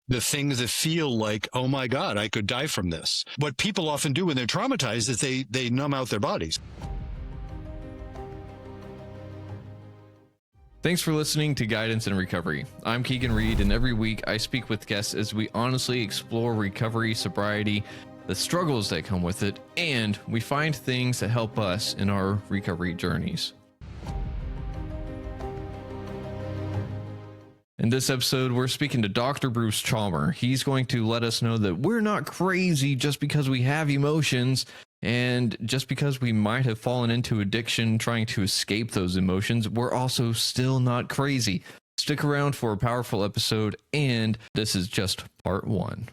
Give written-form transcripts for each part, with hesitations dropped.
the things that feel like, oh my God, I could die from this. What people often do when they're traumatized is they numb out their bodies. Thanks for listening to Guidance in Recovery. I'm Keegan Reed, and every week I speak with guests as we honestly explore recovery, sobriety, the struggles that come with it, and we find things that help us in our recovery journeys. In this episode, we're speaking to Dr. Bruce Chalmer. He's going to let us know that we're not crazy just because we have emotions, and just because we might have fallen into addiction trying to escape those emotions, we're also still not crazy. Stick around for a powerful episode, and this is just part one.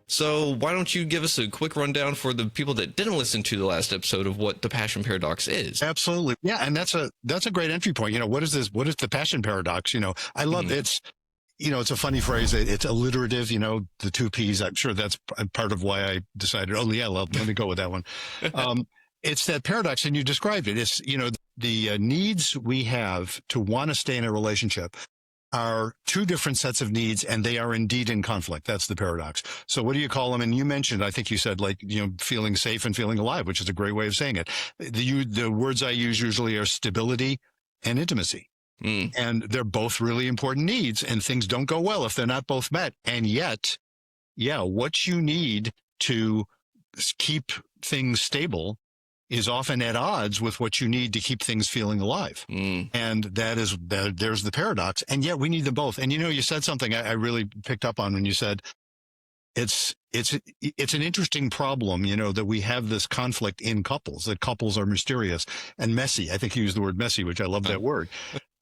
So why don't you give us a quick rundown for the people that didn't listen to the last episode of what the passion paradox is? Absolutely. Yeah. And that's a great entry point. What is this? What is the passion paradox? I love it's a funny phrase. It's alliterative, the two P's. I'm sure that's part of why I decided, let me go with that one. It's that paradox, and you described it. It's, the needs we have to want to stay in a relationship are two different sets of needs, and they are indeed in conflict. That's the paradox. So what do you call them? And you mentioned, I think you said, feeling safe and feeling alive, which is a great way of saying it. The words I use usually are stability and intimacy. And they're both really important needs, and things don't go well if they're not both met. And yet, what you need to keep things stable is often at odds with what you need to keep things feeling alive. And there's the paradox. And yet we need them both. And you said something I really picked up on when you said it's an interesting problem, that we have this conflict in couples, that couples are mysterious and messy. I think you used the word messy, which I love that word.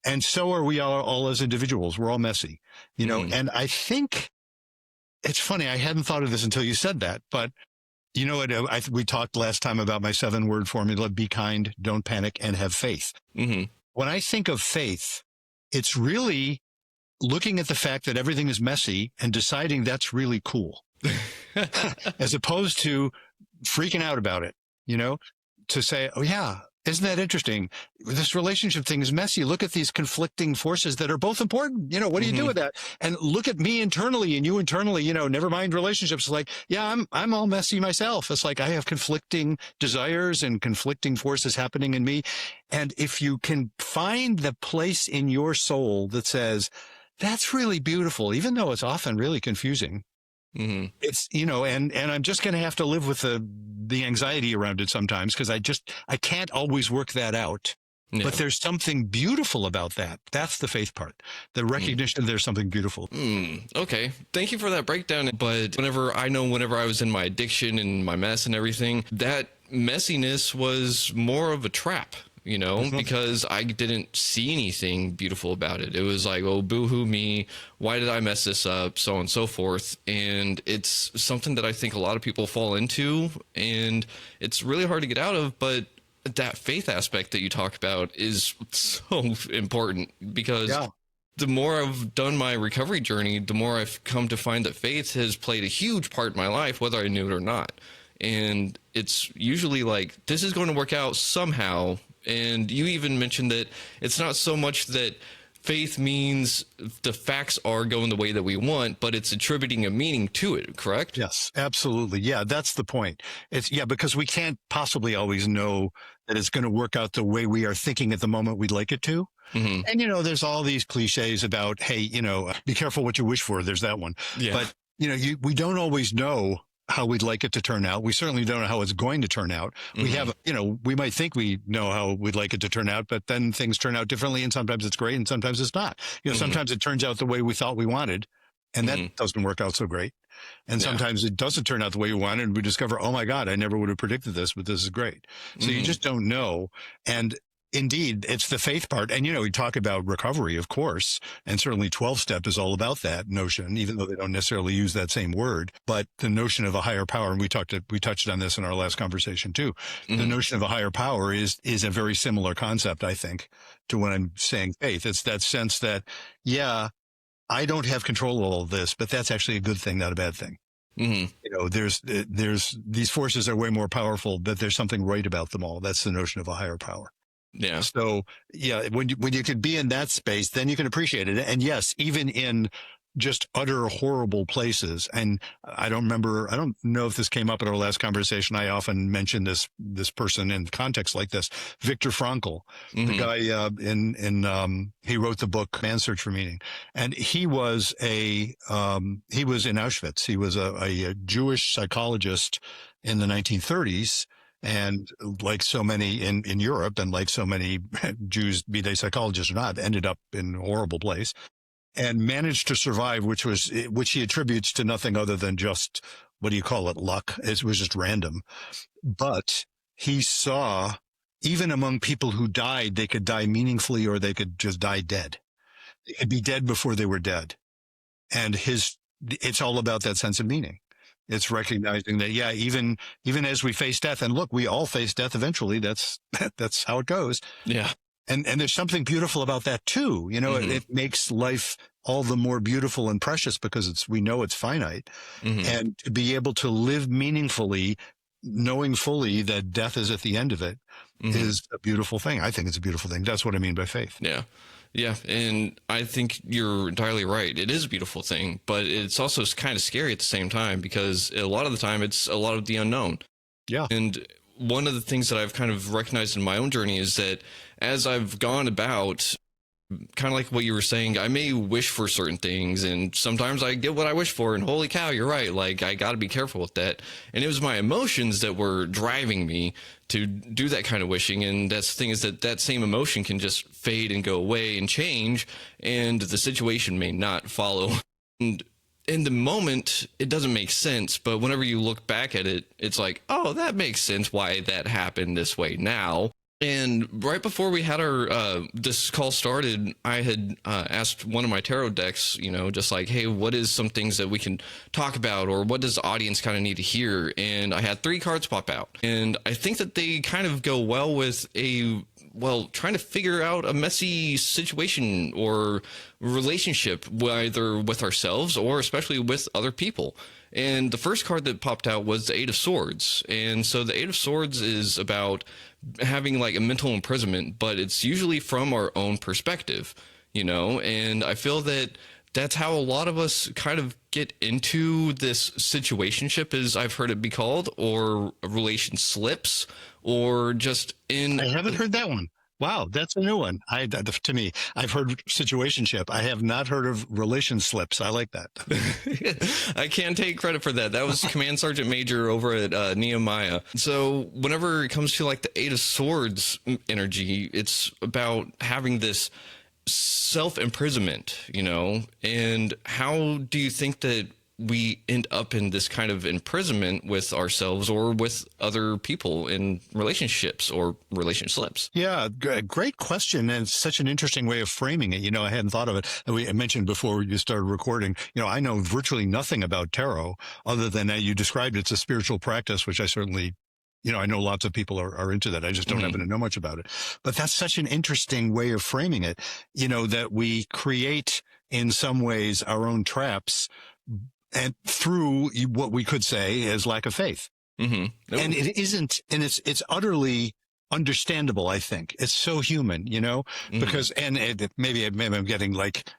And so are we all as individuals. We're all messy, and I think it's funny. I hadn't thought of this until you said that, but we talked last time about my 7-word formula: be kind, don't panic, and have faith. When I think of faith, it's really looking at the fact that everything is messy and deciding that's really cool, as opposed to freaking out about it, to say, oh yeah, isn't that interesting? This relationship thing is messy. Look at these conflicting forces that are both important. What do you do with that? And look at me internally and you internally, never mind relationships. Like, yeah, I'm all messy myself. It's like I have conflicting desires and conflicting forces happening in me. And if you can find the place in your soul that says, that's really beautiful, even though it's often really confusing. It's, and I'm just going to have to live with the anxiety around it sometimes, because I can't always work that out. Yeah. But there's something beautiful about that. That's the faith part, the recognition there's something beautiful. Okay. Thank you for that breakdown. But whenever I was in my addiction and my mess and everything, that messiness was more of a trap. Because I didn't see anything beautiful about it. It was like, oh, boo-hoo me. Why did I mess this up? So on and so forth. And it's something that I think a lot of people fall into, and it's really hard to get out of. But that faith aspect that you talk about is so important, because the more I've done my recovery journey, the more I've come to find that faith has played a huge part in my life, whether I knew it or not. And it's usually like, this is going to work out somehow. And you even mentioned that it's not so much that faith means the facts are going the way that we want, but it's attributing a meaning to it, correct? Yes, absolutely. Yeah, that's the point. Because we can't possibly always know that it's going to work out the way we are thinking at the moment we'd like it to. And, there's all these cliches about, hey, be careful what you wish for. There's that one. Yeah. But, we don't always know how we'd like it to turn out. We certainly don't know how it's going to turn out. We have, we might think we know how we'd like it to turn out, but then things turn out differently, and sometimes it's great and sometimes it's not. Sometimes it turns out the way we thought we wanted, and that doesn't work out so great. And sometimes it doesn't turn out the way you wanted, and we discover, oh my God, I never would have predicted this, but this is great. So you just don't know. And indeed, it's the faith part. And, we talk about recovery, of course, and certainly 12-step is all about that notion, even though they don't necessarily use that same word. But the notion of a higher power, and we touched on this in our last conversation too. The notion of a higher power is a very similar concept, I think, to when I'm saying faith. It's that sense that, I don't have control of all of this, but that's actually a good thing, not a bad thing. There's these forces are way more powerful, but there's something right about them all. That's the notion of a higher power. Yeah. So yeah, when you can be in that space, then you can appreciate it. And yes, even in just utter horrible places. And I don't know if this came up in our last conversation. I often mention this person in context like this, Viktor Frankl, the Hmm. guy he wrote the book Man's Search for Meaning, and he was he was in Auschwitz. He was a Jewish psychologist in the 1930s. And like so many in Europe, and like so many Jews, be they psychologists or not, ended up in a horrible place and managed to survive, which he attributes to nothing other than just, what do you call it, luck. It was just random. But he saw, even among people who died, they could die meaningfully or they could just die dead. They could be dead before they were dead. And it's all about that sense of meaning. It's recognizing that, yeah, even as we face death, and look, we all face death eventually. That's how it goes. Yeah. And there's something beautiful about that too. You know, Hmm. it makes life all the more beautiful and precious because we know it's finite. Hmm. And to be able to live meaningfully, knowing fully that death is at the end of it, Hmm. is a beautiful thing. I think it's a beautiful thing. That's what I mean by faith. Yeah. Yeah. And I think you're entirely right. It is a beautiful thing, but it's also kind of scary at the same time because a lot of the time it's a lot of the unknown. Yeah. And one of the things that I've kind of recognized in my own journey is that as I've gone about, kind of like what you were saying, I may wish for certain things, and sometimes I get what I wish for, and holy cow, you're right. Like, I got to be careful with that. And it was my emotions that were driving me to do that kind of wishing. And that's the thing, is that that same emotion can just fade and go away and change, and the situation may not follow. And in the moment, it doesn't make sense, but whenever you look back at it, it's like, oh, that makes sense why that happened this way now. And right before we had our this call started, I had asked one of my tarot decks, just like, hey, what is some things that we can talk about, or what does the audience kind of need to hear? And I had 3 cards pop out, and I think that they kind of go well with trying to figure out a messy situation or relationship, either with ourselves or especially with other people. And the first card that popped out was the 8 of Swords. And so the 8 of Swords is about having like a mental imprisonment, but it's usually from our own perspective, and I feel that that's how a lot of us kind of get into this situationship, as I've heard it be called, or relation slips, or just in. I haven't heard that one. Wow, that's a new one. To me, I've heard situationship. I have not heard of relation slips. I like that. I can't take credit for that. That was Command Sergeant Major over at Nehemiah. So whenever it comes to like the 8 of Swords energy, it's about having this self-imprisonment, and how do you think that we end up in this kind of imprisonment with ourselves or with other people in relationships or relationships? Yeah, great question. And it's such an interesting way of framing it. I hadn't thought of it. I mentioned before you started recording, I know virtually nothing about tarot other than that you described it's a spiritual practice, which I certainly, I know lots of people are into that. I just don't happen to know much about it. But that's such an interesting way of framing it, that we create in some ways our own traps, and through what we could say is lack of faith. Mm-hmm. And it isn't, and it's utterly understandable. I think it's so human, because, and maybe I'm getting like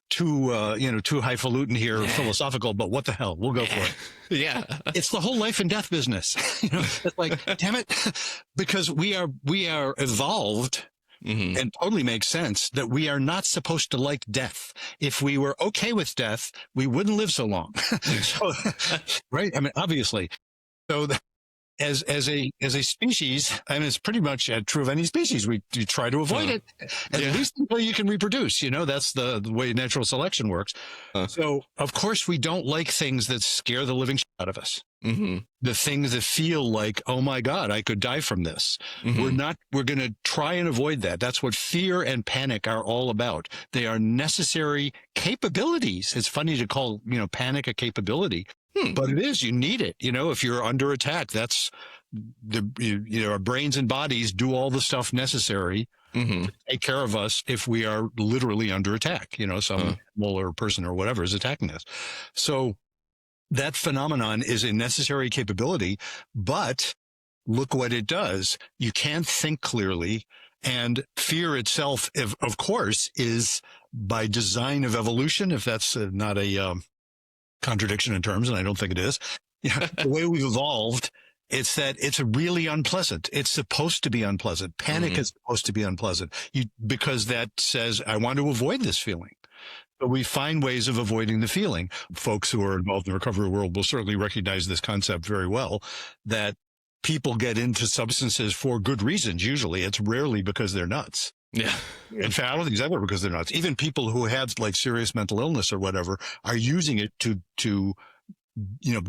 too highfalutin here, philosophical, but what the hell, we'll go for it. Yeah. It's the whole life and death business. It's like, damn it, because we are evolved. Mm-hmm. And totally makes sense that we are not supposed to like death. If we were okay with death, we wouldn't live so long. So, right? I mean, obviously. So as a species, and it's pretty much true of any species, you try to avoid it at least until you can reproduce. That's the way natural selection works. So of course we don't like things that scare the living shit out of us. Mm-hmm. The things that feel like, oh my God, I could die from this. Mm-hmm. We're going to try and avoid that. That's what fear and panic are all about. They are necessary capabilities. It's funny to call, panic a capability. But it is, you need it. If you're under attack, that's our brains and bodies do all the stuff necessary to take care of us if we are literally under attack, some animal or person or whatever is attacking us. So that phenomenon is a necessary capability, but look what it does. You can't think clearly And fear itself, of course, is by design of evolution, if that's not a contradiction in terms, and I don't think it is. Yeah, the way we've evolved, it's that it's really unpleasant. It's supposed to be unpleasant. Panic is supposed to be unpleasant, because that says, I want to avoid this feeling. But we find ways of avoiding the feeling. Folks who are involved in the recovery world will certainly recognize this concept very well, that people get into substances for good reasons. Usually it's rarely because they're nuts. Yeah. In fact, I don't think it's ever because they're nuts. Even people who have like serious mental illness or whatever are using it to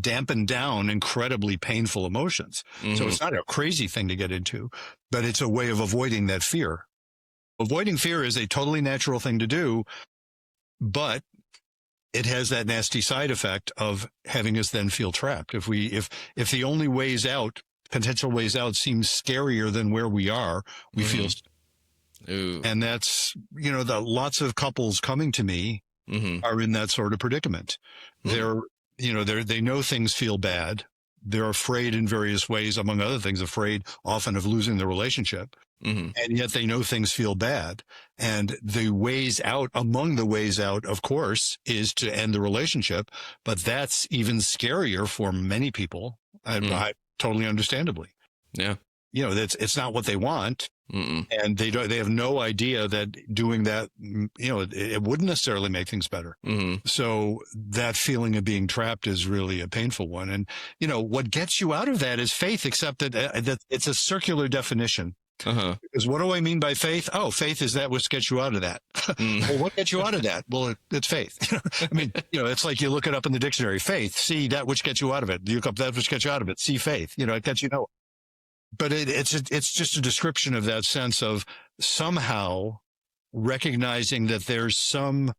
dampen down incredibly painful emotions. So it's not a crazy thing to get into, but it's a way of avoiding that fear. Avoiding fear is a totally natural thing to do, but it has that nasty side effect of having us then feel trapped. If the only ways out, potential ways out, seems scarier than where we are, we feel. Ooh. And that's, lots of couples coming to me are in that sort of predicament. They know things feel bad. They're afraid in various ways, among other things, afraid often of losing the relationship. And yet they know things feel bad. And the ways out, among the ways out, of course, is to end the relationship. But that's even scarier for many people. I totally understandably. Yeah. It's not what they want. And they have no idea that doing that, it wouldn't necessarily make things better. So that feeling of being trapped is really a painful one. And, what gets you out of that is faith, except that it's a circular definition. Because what do I mean by faith? Oh, faith is that which gets you out of that. Well, what gets you out of that? Well, it's faith. I mean, it's like you look it up in the dictionary. Faith, see that which gets you out of it. You look up that which gets you out of it. See faith. It gets you know. But it's just a description of that sense of somehow recognizing that there's some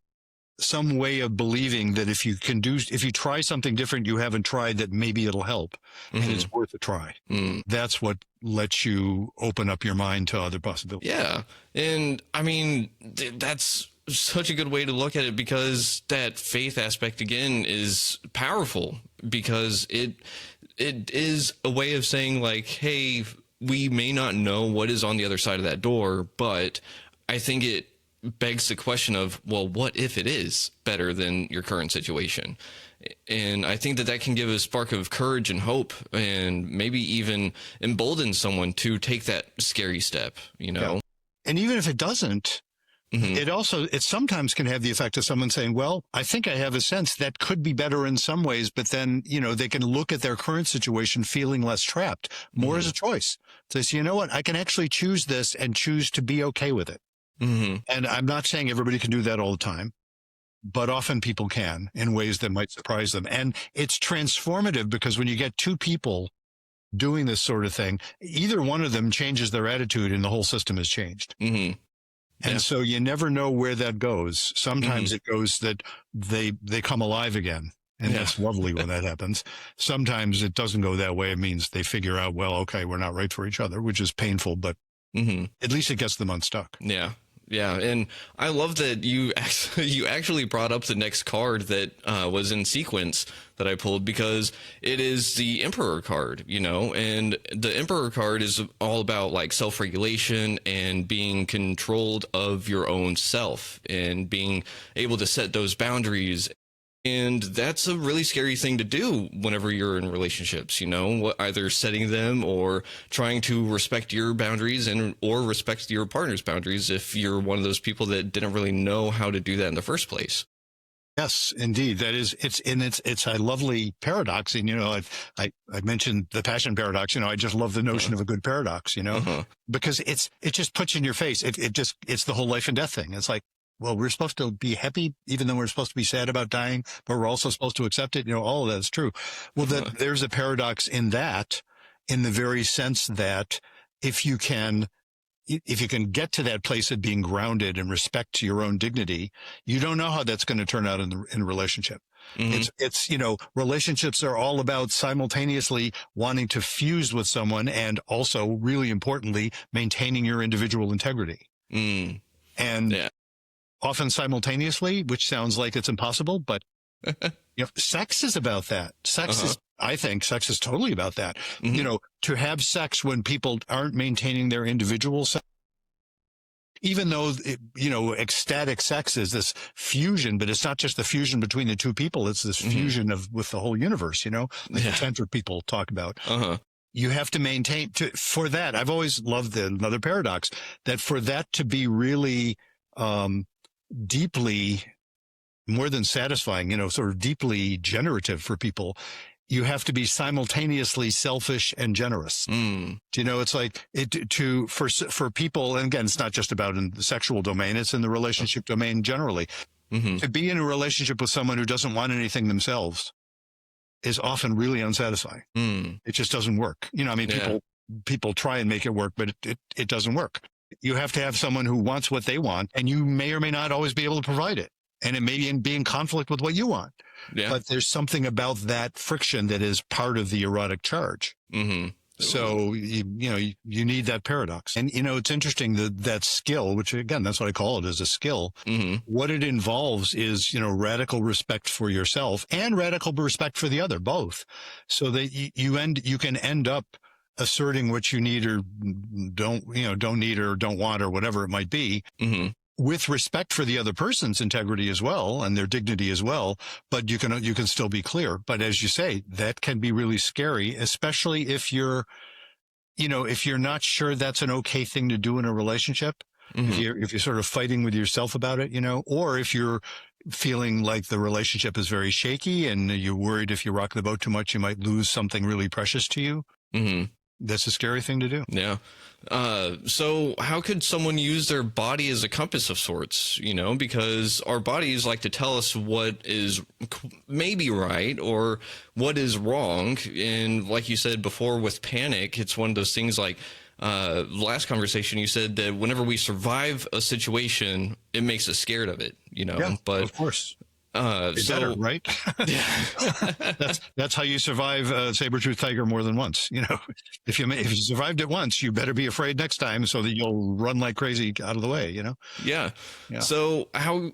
way of believing that if you try something different you haven't tried, that maybe it'll help and it's worth a try. That's what lets you open up your mind to other possibilities. Yeah. And I mean, that's such a good way to look at it, because that faith aspect again is powerful, because it is a way of saying like, hey, we may not know what is on the other side of that door, but I think it begs the question of, well, what if it is better than your current situation? And I think that can give a spark of courage and hope, and maybe even embolden someone to take that scary step, Yeah. And even if it doesn't, it sometimes can have the effect of someone saying, well, I think I have a sense that could be better in some ways, but then, they can look at their current situation feeling less trapped, more as a choice. So they say, you know what, I can actually choose this and choose to be okay with it. And I'm not saying everybody can do that all the time, but often people can in ways that might surprise them. And it's transformative, because when you get two people doing this sort of thing, either one of them changes their attitude and the whole system has changed. And so you never know where that goes. Sometimes it goes that they come alive again. And that's lovely when that happens. Sometimes it doesn't go that way. It means they figure out, well, okay, we're not right for each other, which is painful, but at least it gets them unstuck. Yeah. Yeah. And I love that you actually brought up the next card that was in sequence that I pulled, because it is the Emperor card, and the Emperor card is all about like self-regulation and being controlled of your own self and being able to set those boundaries. And that's a really scary thing to do whenever you're in relationships, either setting them or trying to respect your boundaries or respect your partner's boundaries if you're one of those people that didn't really know how to do that in the first place. Yes, indeed. That is, it's a lovely paradox. And, I mentioned the passion paradox. I just love the notion of a good paradox, because it just puts you in your face. It's the whole life and death thing. It's like, well, we're supposed to be happy, even though we're supposed to be sad about dying, but we're also supposed to accept it. All of that's true. Well, there's a paradox in that, in the very sense that if you can get to that place of being grounded and respect to your own dignity, you don't know how that's going to turn out in a relationship. It's relationships are all about simultaneously wanting to fuse with someone and also, really importantly, maintaining your individual integrity. And often simultaneously, which sounds like it's impossible, but sex is about that. I think sex is totally about that. To have sex when people aren't maintaining their individual sex even though, ecstatic sex is this fusion, but it's not just the fusion between the two people. It's this fusion with the whole universe, like the tantric people talk about. Uh-huh. You have to maintain for that. I've always loved another paradox that for that to be really, deeply more than satisfying, sort of deeply generative for people, you have to be simultaneously selfish and generous. It's like for people, and again, it's not just about in the sexual domain, it's in the relationship domain generally. To be in a relationship with someone who doesn't want anything themselves is often really unsatisfying. It just doesn't work. People try and make it work, but it doesn't work. You have to have someone who wants what they want, and you may or may not always be able to provide it. And it may be in conflict with what you want. Yeah. But there's something about that friction that is part of the erotic charge. So, you need that paradox. And, it's interesting that skill, which again, that's what I call it, is a skill. What it involves is, radical respect for yourself and radical respect for the other, both. So that you can end up asserting what you need or don't need or don't want or whatever it might be. With respect for the other person's integrity as well and their dignity as well, but you can still be clear. But as you say, that can be really scary, especially if you're not sure that's an okay thing to do in a relationship. If you're sort of fighting with yourself about it, or if you're feeling like the relationship is very shaky and you're worried if you rock the boat too much, you might lose something really precious to you. That's a scary thing to do. Yeah. So how could someone use their body as a compass of sorts, because our bodies like to tell us what is maybe right or what is wrong. And like you said before with panic, it's one of those things like, last conversation, you said that whenever we survive a situation, it makes us scared of it, Yeah, but of course. Better, right? that's how you survive a saber-toothed tiger more than once. If you survived it once, you better be afraid next time so that you'll run like crazy out of the way. Yeah. So how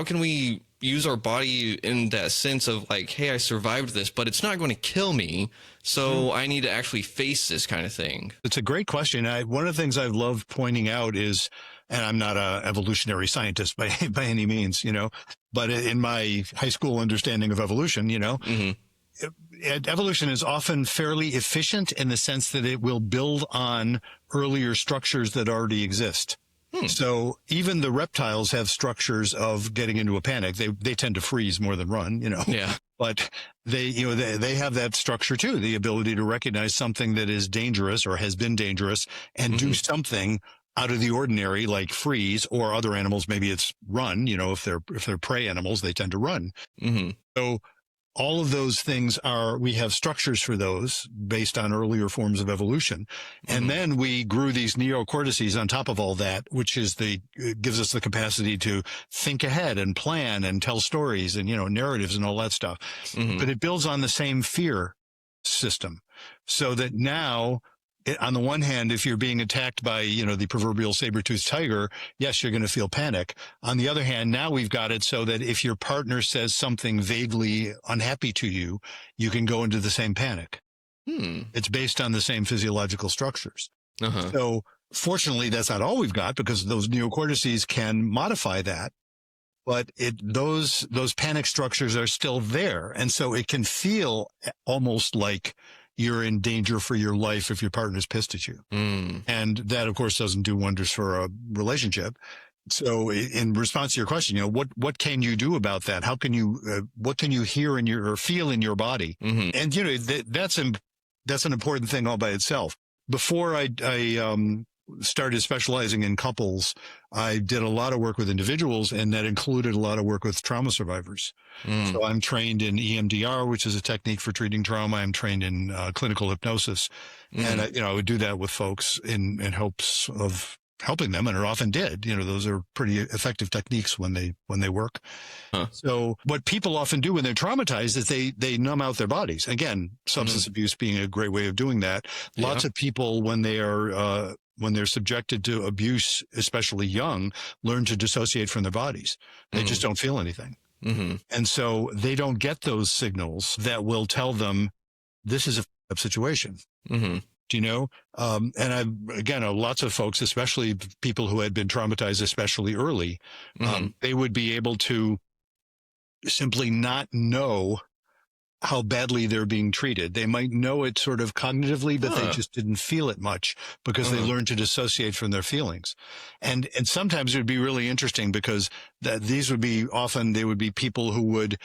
can we use our body in that sense of like, hey, I survived this, but it's not going to kill me, so I need to actually face this kind of thing? It's a great question. One of the things I've loved pointing out is, and I'm not an evolutionary scientist by any means, but in my high school understanding of evolution, evolution is often fairly efficient in the sense that it will build on earlier structures that already exist. So even the reptiles have structures of getting into a panic. They tend to freeze more than run, Yeah. But they have that structure too, the ability to recognize something that is dangerous or has been dangerous and do something out of the ordinary, like freeze, or other animals, maybe it's run. If they're prey animals, they tend to run. So all of those things we have structures for those based on earlier forms of evolution. And then we grew these neocortices on top of all that, which gives us the capacity to think ahead and plan and tell stories and, narratives and all that stuff. But it builds on the same fear system, so that now, on the one hand, if you're being attacked by, the proverbial saber-toothed tiger, yes, you're going to feel panic. On the other hand, now we've got it so that if your partner says something vaguely unhappy to you, you can go into the same panic. It's based on the same physiological structures. So fortunately, that's not all we've got, because those neocortices can modify that. But those panic structures are still there. And so it can feel almost like you're in danger for your life if your partner's pissed at you. And that, of course, doesn't do wonders for a relationship. So in response to your question, what can you do about that? How can you, what can you hear or feel in your body? And, that's an important thing all by itself. Before I started specializing in couples, I did a lot of work with individuals, and that included a lot of work with trauma survivors. So I'm trained in EMDR, which is a technique for treating trauma. I'm trained in clinical hypnosis. And I would do that with folks in hopes of helping them, and it often did. Those are pretty effective techniques when they work. So what people often do when they're traumatized is they numb out their bodies. Again, substance abuse being a great way of doing that. Lots of people, when they're subjected to abuse, especially young, learn to dissociate from their bodies. They just don't feel anything. And so they don't get those signals that will tell them this is a situation. you know? And again, lots of folks, especially people who had been traumatized, especially early, they would be able to simply not know how badly they're being treated. They might know it sort of cognitively, but they just didn't feel it much because they learned to dissociate from their feelings. And sometimes it would be really interesting because these would be they would be people who would,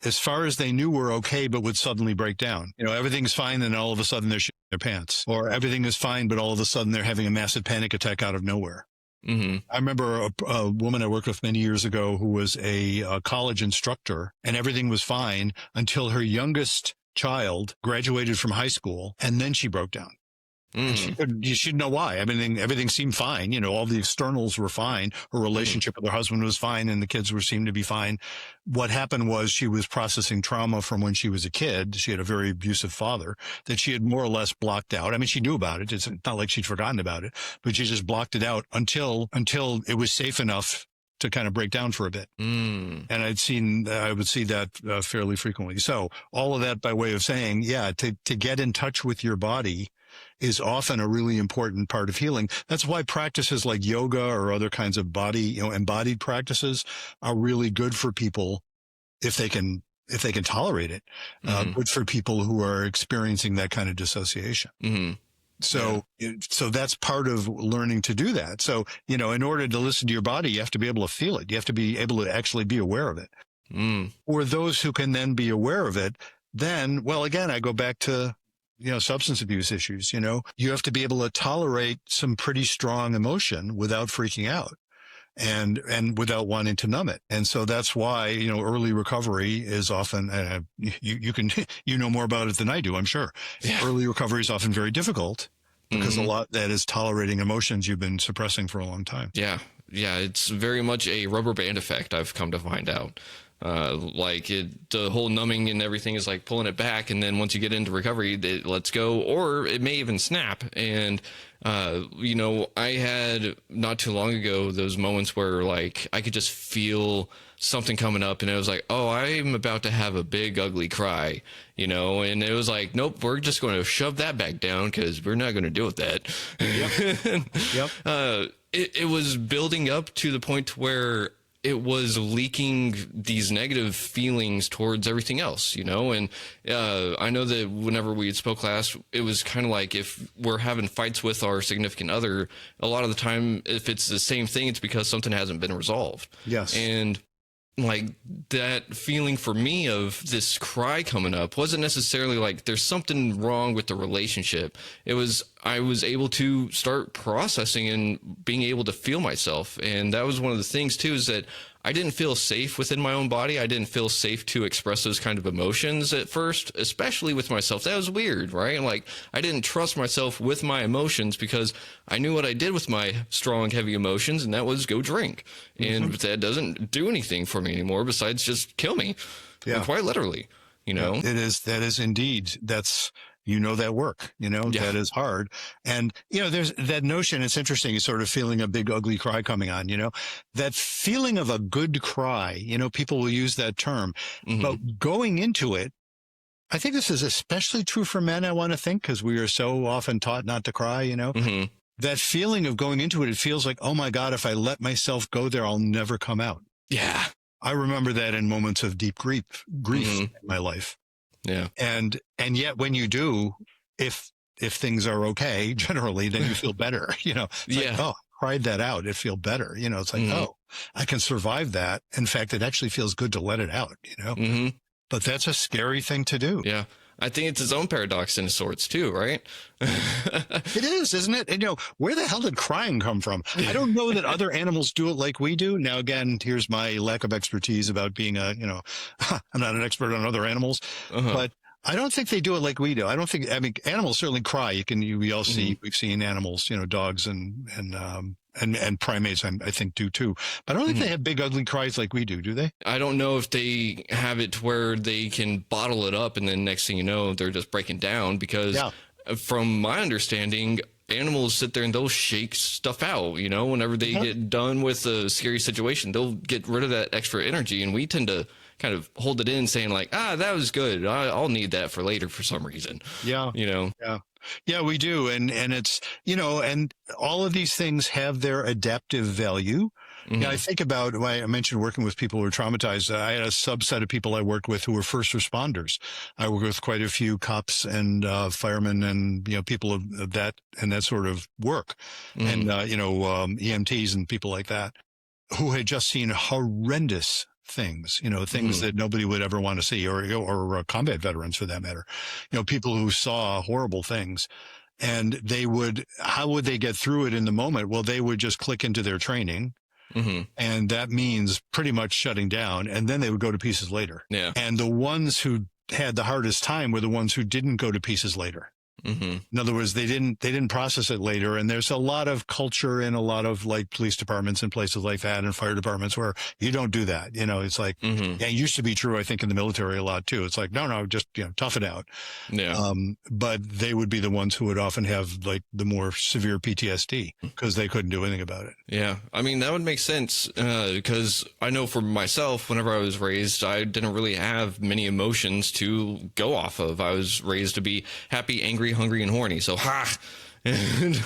as far as they knew, were okay, but would suddenly break down. You know, everything's fine, and all of a sudden they're shitting their pants, or everything is fine, but all of a sudden they're having a massive panic attack out of nowhere. I remember a woman I worked with many years ago who was a college instructor, and everything was fine until her youngest child graduated from high school, and then she broke down. And she didn't know why. Everything seemed fine. You know, all the externals were fine. Her relationship with her husband was fine, and the kids seemed to be fine. What happened was she was processing trauma from when she was a kid. She had a very abusive father that she had more or less blocked out. I mean, she knew about it. It's not like she'd forgotten about it, but she just blocked it out until it was safe enough to kind of break down for a bit. And I would see that fairly frequently. So all of that by way of saying, to get in touch with your body is often a really important part of healing. That's why practices like yoga or other kinds of body, embodied practices are really good for people if they can tolerate it. Good for people who are experiencing that kind of dissociation. So that's part of learning to do that. So, in order to listen to your body, you have to be able to feel it. You have to be able to actually be aware of it. Or those who can then be aware of it, then, well, again, I go back to, substance abuse issues. You have to be able to tolerate some pretty strong emotion without freaking out and without wanting to numb it. And so that's why, early recovery is often, you can, know more about it than I do, I'm sure. Yeah. Early recovery is often very difficult because a lot that is tolerating emotions you've been suppressing for a long time. Yeah. Yeah. It's very much a rubber band effect, I've come to find out. The whole numbing and everything is like pulling it back. And then once you get into recovery, it lets go, or it may even snap. And, I had not too long ago, those moments where like I could just feel something coming up and it was like, oh, I'm about to have a big, ugly cry, and it was like, nope, we're just going to shove that back down because we're not going to deal with that. Yep. It was building up to the point where it was leaking these negative feelings towards everything else, and I know that whenever we spoke last, it was kind of like if we're having fights with our significant other, a lot of the time, if it's the same thing, it's because something hasn't been resolved. Yes. And like that feeling for me of this cry coming up wasn't necessarily like there's something wrong with the relationship. It was I was able to start processing and being able to feel myself. And that was one of the things too, is that I didn't feel safe within my own body. I didn't feel safe to express those kind of emotions at first, especially with myself. That was weird, right? Like I didn't trust myself with my emotions because I knew what I did with my strong, heavy emotions, and that was go drink. And that doesn't do anything for me anymore besides just kill me. Yeah. Quite literally, That is indeed. That's, that work, that is hard. And, there's that notion. It's interesting. Sort of feeling a big, ugly cry coming on, that feeling of a good cry, people will use that term, but going into it, I think this is especially true for men. I want to think because we are so often taught not to cry, that feeling of going into it, it feels like, oh my God, if I let myself go there, I'll never come out. Yeah. I remember that in moments of deep grief in my life. Yeah. And yet when you do, if things are okay, generally, then you feel better, It's like, oh, I cried that out. It feels better. It's like, oh, I can survive that. In fact, it actually feels good to let it out, but that's a scary thing to do. Yeah. I think it's its own paradox in sorts too, right? It is, isn't it? And where the hell did crying come from? I don't know that other animals do it like we do. Now, again, here's my lack of expertise about being I'm not an expert on other animals, but I don't think they do it like we do. Animals certainly cry. We all see, we've seen animals, dogs and primates, I think, do too. But I don't think they have big, ugly cries like we do they? I don't know if they have it to where they can bottle it up and then next thing you know, they're just breaking down because from my understanding, animals sit there and they'll shake stuff out, you know, whenever they get done with a scary situation, they'll get rid of that extra energy. And we tend to kind of hold it in saying like, that was good. I'll need that for later for some reason. Yeah. You know? Yeah. Yeah, we do. And it's, you know, and all of these things have their adaptive value. Yeah, I think about, I mentioned working with people who are traumatized. I had a subset of people I worked with who were first responders. I worked with quite a few cops and firemen and, you know, people of that and that sort of work. And, you know, EMTs and people like that who had just seen horrendous things, you know, things that nobody would ever want to see, or combat veterans for that matter, you know, people who saw horrible things. And how would they get through it in the moment? Well, they would just click into their training. And that means pretty much shutting down, and then they would go to pieces later. Yeah. And the ones who had the hardest time were the ones who didn't go to pieces later. In other words, they didn't process it later. And there's a lot of culture in a lot of like police departments and places like that and fire departments where you don't do that. You know, it's like, yeah, it used to be true, I think, in the military a lot too. It's like, no, just, you know, tough it out. Yeah. But they would be the ones who would often have like the more severe PTSD because they couldn't do anything about it. Yeah. I mean, that would make sense because I know for myself, whenever I was raised, I didn't really have many emotions to go off of. I was raised to be happy, angry, hungry, and horny. So, and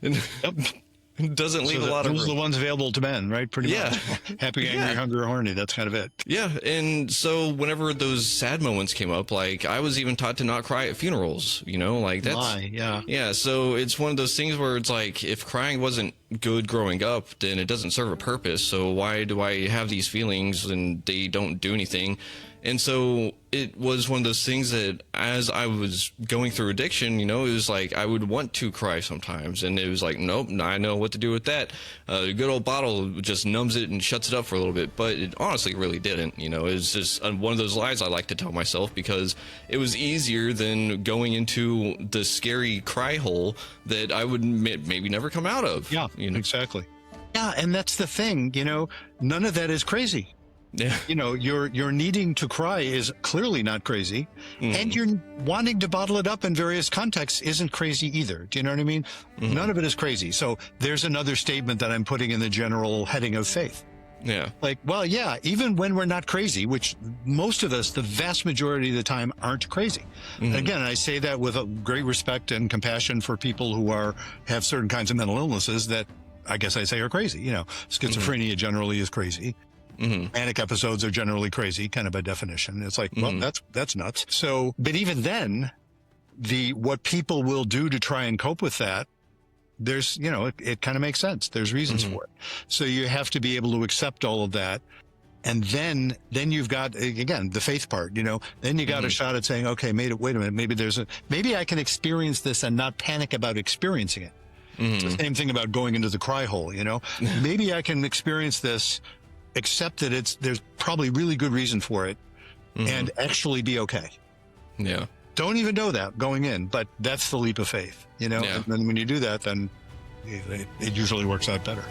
it doesn't leave a lot of room. Those are the ones available to men, right? Pretty much. Happy, angry, hungry, or horny. That's kind of it. Yeah. And so whenever those sad moments came up, like I was even taught to not cry at funerals, you know, like that's, yeah. So it's one of those things where it's like, if crying wasn't good growing up, then it doesn't serve a purpose. So why do I have these feelings and they don't do anything? And so it was one of those things that as I was going through addiction, you know, it was like I would want to cry sometimes. And it was like, nope, I know what to do with that. A good old bottle just numbs it and shuts it up for a little bit. But it honestly really didn't. You know, it was just one of those lies I like to tell myself because it was easier than going into the scary cry hole that I would maybe never come out of. Yeah, you know? Exactly. Yeah, and that's the thing, you know, none of that is crazy. Yeah. You know, your needing to cry is clearly not crazy, and your wanting to bottle it up in various contexts isn't crazy either. Do you know what I mean? None of it is crazy. So there's another statement that I'm putting in the general heading of faith. Yeah. Like, well, yeah, even when we're not crazy, which most of us, the vast majority of the time, aren't crazy. Again, I say that with a great respect and compassion for people who have certain kinds of mental illnesses that I guess I say are crazy. You know, schizophrenia generally is crazy. Manic episodes are generally crazy, kind of by definition. It's like, well, that's nuts. So, but even then, what people will do to try and cope with that, there's, you know, it kind of makes sense. There's reasons for it. So you have to be able to accept all of that. And then you've got, again, the faith part, you know, then you got a shot at saying, okay, wait a minute, maybe I can experience this and not panic about experiencing it. It's the same thing about going into the cry hole, you know, maybe I can experience this, accept that there's probably really good reason for it, and actually be okay. Yeah. Don't even know that going in, but that's the leap of faith, you know? Yeah. And then when you do that, then it usually works out better.